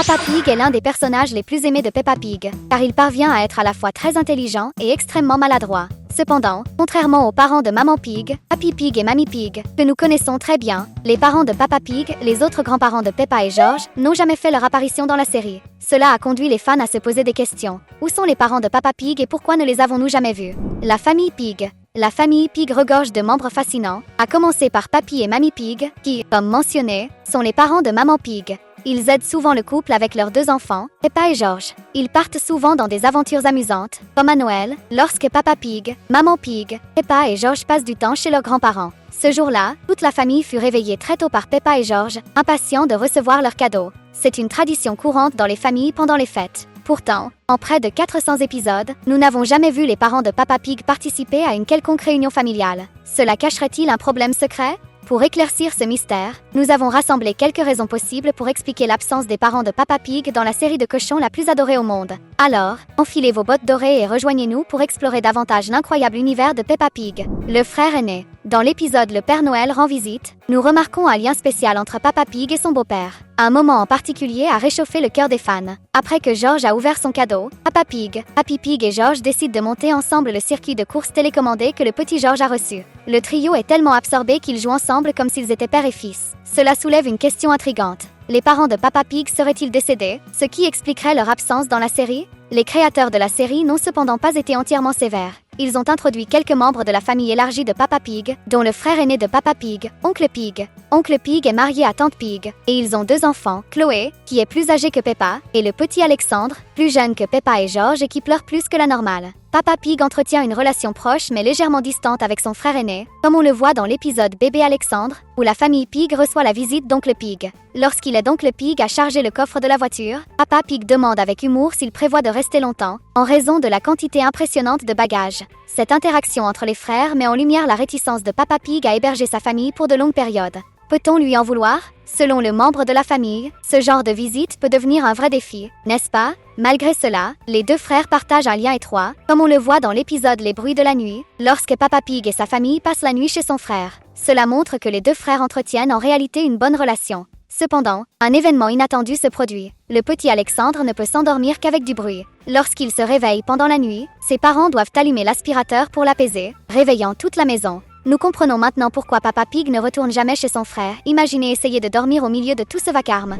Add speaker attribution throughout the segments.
Speaker 1: Peppa Pig est l'un des personnages les plus aimés de Peppa Pig, car il parvient à être à la fois très intelligent et extrêmement maladroit. Cependant, contrairement aux parents de Maman Pig, Papi Pig et Mamie Pig, que nous connaissons très bien, les parents de Peppa Pig, les autres grands-parents de Peppa et George, n'ont jamais fait leur apparition dans la série. Cela a conduit les fans à se poser des questions. Où sont les parents de Peppa Pig et pourquoi ne les avons-nous jamais vus? La famille Pig. La famille Pig regorge de membres fascinants, à commencer par Papi et Mamie Pig, qui, comme mentionné, sont les parents de Maman Pig. Ils aident souvent le couple avec leurs deux enfants, Peppa et George. Ils partent souvent dans des aventures amusantes, comme à Noël, lorsque Peppa Pig, Maman Pig, Peppa et George passent du temps chez leurs grands-parents. Ce jour-là, toute la famille fut réveillée très tôt par Peppa et George, impatients de recevoir leurs cadeaux. C'est une tradition courante dans les familles pendant les fêtes. Pourtant, en près de 400 épisodes, nous n'avons jamais vu les parents de Peppa Pig participer à une quelconque réunion familiale. Cela cacherait-il un problème secret? Pour éclaircir ce mystère, nous avons rassemblé quelques raisons possibles pour expliquer l'absence des parents de Peppa Pig dans la série de cochons la plus adorée au monde. Alors, enfilez vos bottes dorées et rejoignez-nous pour explorer davantage l'incroyable univers de Peppa Pig. Le frère aîné. Dans l'épisode Le Père Noël rend visite, nous remarquons un lien spécial entre Peppa Pig et son beau-père. Un moment en particulier a réchauffé le cœur des fans. Après que George a ouvert son cadeau, Peppa Pig, Papi Pig et George décident de monter ensemble le circuit de course télécommandé que le petit George a reçu. Le trio est tellement absorbé qu'ils jouent ensemble comme s'ils étaient père et fils. Cela soulève une question intrigante. Les parents de Peppa Pig seraient-ils décédés, ce qui expliquerait leur absence dans la série? Les créateurs de la série n'ont cependant pas été entièrement sévères. Ils ont introduit quelques membres de la famille élargie de Peppa Pig, dont le frère aîné de Peppa Pig, Oncle Pig. Oncle Pig est marié à Tante Pig, et ils ont deux enfants, Chloé, qui est plus âgée que Peppa, et le petit Alexandre, plus jeune que Peppa et George et qui pleure plus que la normale. Peppa Pig entretient une relation proche mais légèrement distante avec son frère aîné, comme on le voit dans l'épisode Bébé Alexandre, où la famille Pig reçoit la visite d'Oncle Pig. Lorsqu'il aide Oncle Pig à charger le coffre de la voiture, Peppa Pig demande avec humour s'il prévoit de rester longtemps, en raison de la quantité impressionnante de bagages. Cette interaction entre les frères met en lumière la réticence de Peppa Pig à héberger sa famille pour de longues périodes. Peut-on lui en vouloir? Selon le membre de la famille, ce genre de visite peut devenir un vrai défi, n'est-ce pas? Malgré cela, les deux frères partagent un lien étroit, comme on le voit dans l'épisode Les bruits de la nuit, lorsque Peppa Pig et sa famille passent la nuit chez son frère. Cela montre que les deux frères entretiennent en réalité une bonne relation. Cependant, un événement inattendu se produit. Le petit Alexandre ne peut s'endormir qu'avec du bruit. Lorsqu'il se réveille pendant la nuit, ses parents doivent allumer l'aspirateur pour l'apaiser, réveillant toute la maison. Nous comprenons maintenant pourquoi Peppa Pig ne retourne jamais chez son frère. Imaginez essayer de dormir au milieu de tout ce vacarme.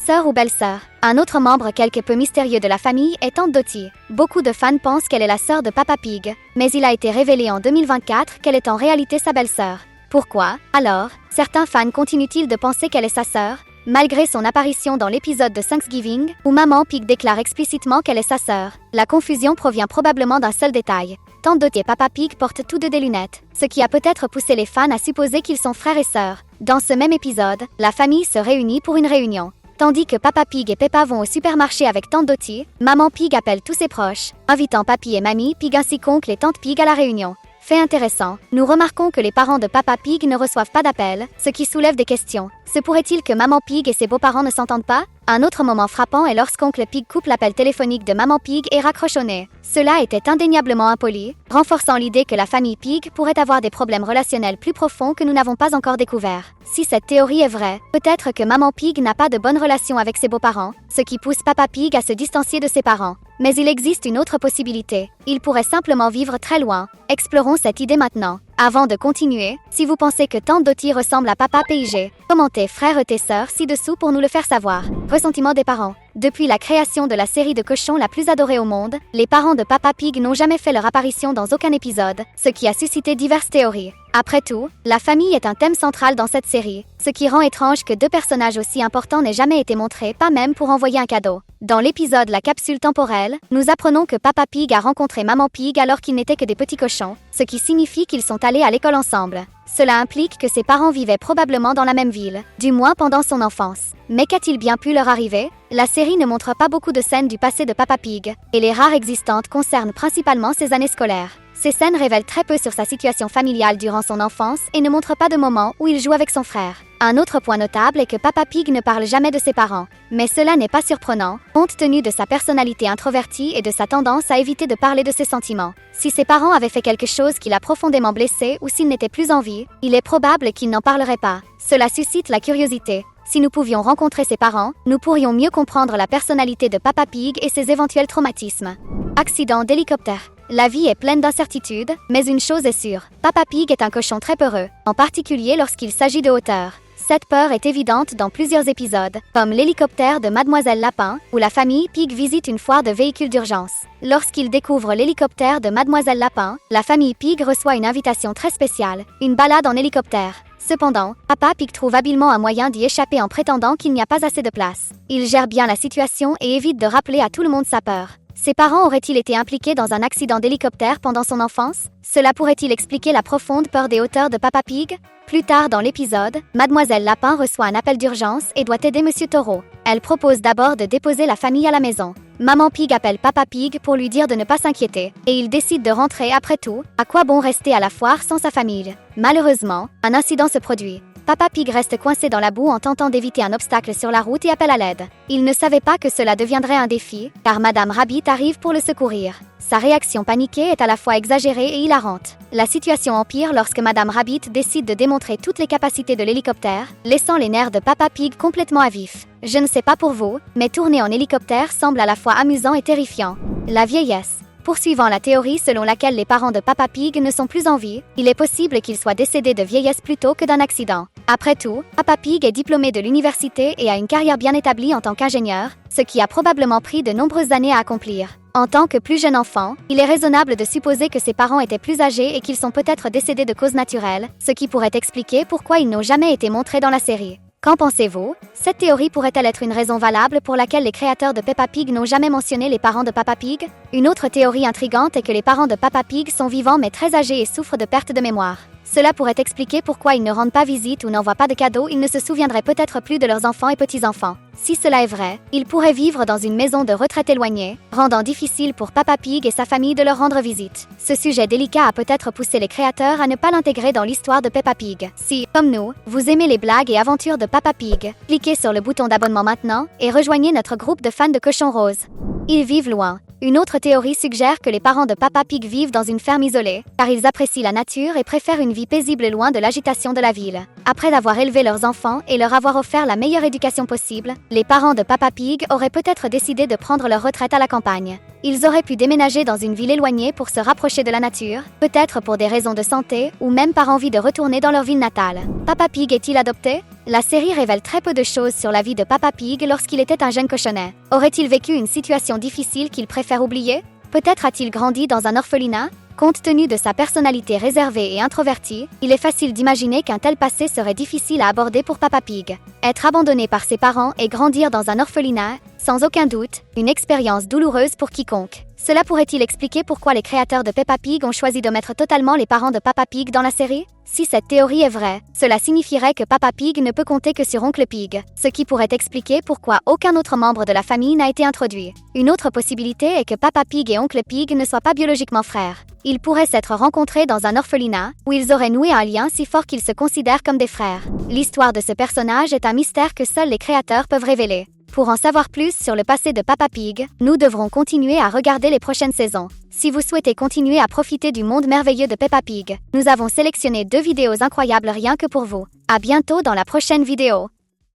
Speaker 1: Sœur ou belle-sœur. Un autre membre quelque peu mystérieux de la famille est Tante Dottie. Beaucoup de fans pensent qu'elle est la sœur de Peppa Pig, mais il a été révélé en 2024 qu'elle est en réalité sa belle-sœur. Pourquoi, alors, certains fans continuent-ils de penser qu'elle est sa sœur, malgré son apparition dans l'épisode de Thanksgiving, où Maman Pig déclare explicitement qu'elle est sa sœur? La confusion provient probablement d'un seul détail. Tante Dottie et Peppa Pig portent tous deux des lunettes, ce qui a peut-être poussé les fans à supposer qu'ils sont frères et sœurs. Dans ce même épisode, la famille se réunit pour une réunion. Tandis que Peppa Pig et Peppa vont au supermarché avec Tante Dottie, Maman Pig appelle tous ses proches, invitant Papi et Mamie Pig ainsi qu'Oncle et Tante Pig à la réunion. Fait intéressant, nous remarquons que les parents de Peppa Pig ne reçoivent pas d'appel, ce qui soulève des questions. Se pourrait-il que Maman Pig et ses beaux-parents ne s'entendent pas? Un autre moment frappant est lorsqu'Oncle Pig coupe l'appel téléphonique de Maman Pig et raccroche au nez. Cela était indéniablement impoli, renforçant l'idée que la famille Pig pourrait avoir des problèmes relationnels plus profonds que nous n'avons pas encore découverts. Si cette théorie est vraie, peut-être que Maman Pig n'a pas de bonne relation avec ses beaux-parents, ce qui pousse Peppa Pig à se distancier de ses parents. Mais il existe une autre possibilité. Il pourrait simplement vivre très loin. Explorons cette idée maintenant. Avant de continuer, si vous pensez que Tante Dottie ressemble à Peppa Pig, commentez frère et sœurs ci-dessous pour nous le faire savoir. Ressentiment des parents. Depuis la création de la série de cochons la plus adorée au monde, les parents de Peppa Pig n'ont jamais fait leur apparition dans aucun épisode, ce qui a suscité diverses théories. Après tout, la famille est un thème central dans cette série, ce qui rend étrange que deux personnages aussi importants n'aient jamais été montrés, pas même pour envoyer un cadeau. Dans l'épisode La capsule temporelle, nous apprenons que Peppa Pig a rencontré Maman Pig alors qu'ils n'étaient que des petits cochons, ce qui signifie qu'ils sont allés à l'école ensemble. Cela implique que ses parents vivaient probablement dans la même ville, du moins pendant son enfance. Mais qu'a-t-il bien pu leur arriver? La série ne montre pas beaucoup de scènes du passé de Peppa Pig, et les rares existantes concernent principalement ses années scolaires. Ces scènes révèlent très peu sur sa situation familiale durant son enfance et ne montrent pas de moments où il joue avec son frère. Un autre point notable est que Peppa Pig ne parle jamais de ses parents. Mais cela n'est pas surprenant, compte tenu de sa personnalité introvertie et de sa tendance à éviter de parler de ses sentiments. Si ses parents avaient fait quelque chose qui l'a profondément blessé ou s'il n'était plus en vie, vie, il est probable qu'il n'en parlerait pas. Cela suscite la curiosité. Si nous pouvions rencontrer ses parents, nous pourrions mieux comprendre la personnalité de Papa Pig et ses éventuels traumatismes. Accident d'hélicoptère. La vie est pleine d'incertitudes, mais une chose est sûre, Papa Pig est un cochon très peureux, en particulier lorsqu'il s'agit de hauteur. Cette peur est évidente dans plusieurs épisodes, comme l'hélicoptère de Mademoiselle Lapin, où la famille Pig visite une foire de véhicules d'urgence. Lorsqu'ils découvrent l'hélicoptère de Mademoiselle Lapin, la famille Pig reçoit une invitation très spéciale, une balade en hélicoptère. Cependant, Papa Pig trouve habilement un moyen d'y échapper en prétendant qu'il n'y a pas assez de place. Il gère bien la situation et évite de rappeler à tout le monde sa peur. Ses parents auraient-ils été impliqués dans un accident d'hélicoptère pendant son enfance? Cela pourrait-il expliquer la profonde peur des hauteurs de Papa Pig? Plus tard dans l'épisode, Mademoiselle Lapin reçoit un appel d'urgence et doit aider Monsieur Taureau. Elle propose d'abord de déposer la famille à la maison. Maman Pig appelle Papa Pig pour lui dire de ne pas s'inquiéter, et il décide de rentrer après tout. À quoi bon rester à la foire sans sa famille? Malheureusement, un incident se produit. Papa Pig reste coincé dans la boue en tentant d'éviter un obstacle sur la route et appelle à l'aide. Il ne savait pas que cela deviendrait un défi, car Madame Rabbit arrive pour le secourir. Sa réaction paniquée est à la fois exagérée et hilarante. La situation empire lorsque Madame Rabbit décide de démontrer toutes les capacités de l'hélicoptère, laissant les nerfs de Papa Pig complètement à vif. Je ne sais pas pour vous, mais tourner en hélicoptère semble à la fois amusant et terrifiant. La vieillesse. Poursuivant la théorie selon laquelle les parents de Papa Pig ne sont plus en vie, il est possible qu'ils soient décédés de vieillesse plutôt que d'un accident. Après tout, Papa Pig est diplômé de l'université et a une carrière bien établie en tant qu'ingénieur, ce qui a probablement pris de nombreuses années à accomplir. En tant que plus jeune enfant, il est raisonnable de supposer que ses parents étaient plus âgés et qu'ils sont peut-être décédés de causes naturelles, ce qui pourrait expliquer pourquoi ils n'ont jamais été montrés dans la série. Qu'en pensez-vous? Cette théorie pourrait-elle être une raison valable pour laquelle les créateurs de Peppa Pig n'ont jamais mentionné les parents de Papa Pig? Une autre théorie intrigante est que les parents de Papa Pig sont vivants mais très âgés et souffrent de perte de mémoire. Cela pourrait expliquer pourquoi ils ne rendent pas visite ou n'envoient pas de cadeaux, ils ne se souviendraient peut-être plus de leurs enfants et petits-enfants. Si cela est vrai, ils pourraient vivre dans une maison de retraite éloignée, rendant difficile pour Papa Pig et sa famille de leur rendre visite. Ce sujet délicat a peut-être poussé les créateurs à ne pas l'intégrer dans l'histoire de Peppa Pig. Si, comme nous, vous aimez les blagues et aventures de Papa Pig, cliquez sur le bouton d'abonnement maintenant et rejoignez notre groupe de fans de cochons roses. Ils vivent loin. Une autre théorie suggère que les parents de Papa Pig vivent dans une ferme isolée, car ils apprécient la nature et préfèrent une vie paisible loin de l'agitation de la ville. Après avoir élevé leurs enfants et leur avoir offert la meilleure éducation possible, les parents de Papa Pig auraient peut-être décidé de prendre leur retraite à la campagne. Ils auraient pu déménager dans une ville éloignée pour se rapprocher de la nature, peut-être pour des raisons de santé ou même par envie de retourner dans leur ville natale. Papa Pig est-il adopté? La série révèle très peu de choses sur la vie de Papa Pig lorsqu'il était un jeune cochonnet. Aurait-il vécu une situation difficile qu'il préfère oublier? Peut-être a-t-il grandi dans un orphelinat? Compte tenu de sa personnalité réservée et introvertie, il est facile d'imaginer qu'un tel passé serait difficile à aborder pour Papa Pig. Être abandonné par ses parents et grandir dans un orphelinat, sans aucun doute, une expérience douloureuse pour quiconque. Cela pourrait-il expliquer pourquoi les créateurs de Peppa Pig ont choisi d'omettre totalement les parents de Papa Pig dans la série? Si cette théorie est vraie, cela signifierait que Papa Pig ne peut compter que sur Oncle Pig, ce qui pourrait expliquer pourquoi aucun autre membre de la famille n'a été introduit. Une autre possibilité est que Papa Pig et Oncle Pig ne soient pas biologiquement frères. Ils pourraient s'être rencontrés dans un orphelinat, où ils auraient noué un lien si fort qu'ils se considèrent comme des frères. L'histoire de ce personnage est un mystère que seuls les créateurs peuvent révéler. Pour en savoir plus sur le passé de Papa Pig, nous devrons continuer à regarder les prochaines saisons. Si vous souhaitez continuer à profiter du monde merveilleux de Peppa Pig, nous avons sélectionné 2 vidéos incroyables rien que pour vous. À bientôt dans la prochaine vidéo.